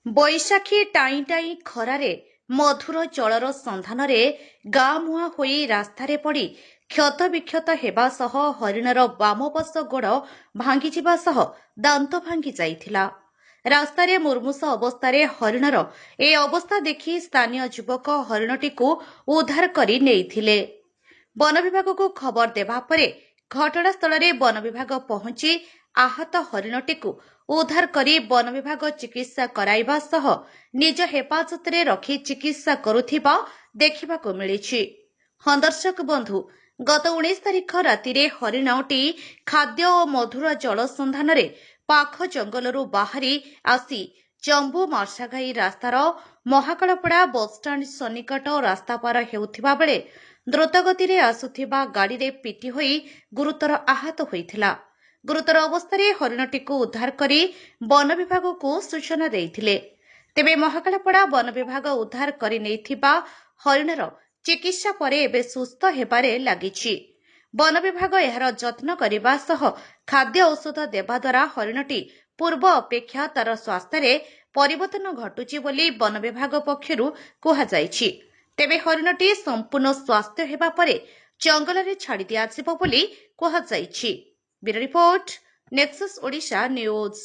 ବୈଶାଖୀ ଟାଇଁ ଟାଇଁ ଖରାରେ ମଧୁର ଜଳର ସନ୍ଧାନରେ ଗାଁ ମୁହାଁ ହୋଇ ରାସ୍ତାରେ ପଡ଼ି କ୍ଷତବିକ୍ଷତ ହେବା ସହ ହରିଣର ବାମପାର୍ଶ୍ୱ ଗୋଡ଼ ଭାଙ୍ଗିଯିବା ସହ ଦାନ୍ତ ଭାଙ୍ଗି ଯାଇଥିଲା। ରାସ୍ତାରେ ମୁର୍ମୂଷ ଅବସ୍ଥାରେ ହରିଣର ଏ ଅବସ୍ଥା ଦେଖି ସ୍ଥାନୀୟ ଯୁବକ ହରିଣଟିକୁ ଉଦ୍ଧାର କରି ନେଇଥିଲେ। ବନ ବିଭାଗକୁ ଖବର ଦେବା ପରେ ଘଟଣାସ୍ଥଳରେ ବନ ବିଭାଗ ପହଞ୍ଚି ଆହତ ହରିଣଟିକୁ ଉଦ୍ଧାର କରି ବନ ବିଭାଗ ଚିକିତ୍ସା କରାଇବା ସହ ନିଜ ହେପାଜତରେ ରଖି ଚିକିତ୍ସା କରୁଥିବା ଦେଖିବାକୁ ମିଳିଛି। ହଁ ଦର୍ଶକ ବନ୍ଧୁ, ଗତ 19 ତାରିଖ ରାତିରେ ହରିଣଟି ଖାଦ୍ୟ ଓ ମଧୁର ଜଳ ସନ୍ଧାନରେ ପାଖ ଜଙ୍ଗଲରୁ ବାହାରି ଆସି ଜମ୍ବୁ ମାର୍ଶାଘାଇ ରାସ୍ତାର ମହାକାଳପଡ଼ା ବସ୍ଷ୍ଟାଣ୍ଡ ସନ୍ନିକଟ ରାସ୍ତା ପାର ହେଉଥିବା ବେଳେ ଦ୍ରୁତଗତିରେ ଆସୁଥିବା ଗାଡ଼ିରେ ପିଟି ହୋଇ ଗୁରୁତର ଆହତ ହୋଇଥିଲା। ଗୁରୁତର ଅବସ୍ଥାରେ ହରିଣଟିକୁ ଉଦ୍ଧାର କରି ବନ ବିଭାଗକୁ ସୂଚନା ଦେଇଥିଲେ। ତେବେ ମହାକାଳପଡ଼ା ବନ ବିଭାଗ ଉଦ୍ଧାର କରି ନେଇଥିବା ହରିଣର ଚିକିତ୍ସା ପରେ ଏବେ ସୁସ୍ଥ ହେବାରେ ଲାଗିଛି। ବନ ବିଭାଗ ଏହାର ଯତ୍ନ କରିବା ସହ ଖାଦ୍ୟ ଔଷଧ ଦେବା ଦ୍ୱାରା ହରିଣଟି ପୂର୍ବ ଅପେକ୍ଷା ତାର ସ୍ୱାସ୍ଥ୍ୟରେ ପରିବର୍ତ୍ତନ ଘଟୁଛି ବୋଲି ବନ ବିଭାଗ ପକ୍ଷରୁ କୁହାଯାଇଛି। ତେବେ ହରିଣଟି ସମ୍ପୂର୍ଣ୍ଣ ସ୍ୱାସ୍ଥ୍ୟ ହେବା ପରେ ଜଙ୍ଗଲରେ ଛାଡ଼ି ଦିଆଯିବ ବୋଲି କୁହାଯାଇଛି। Bureau report, Nexus Odisha news.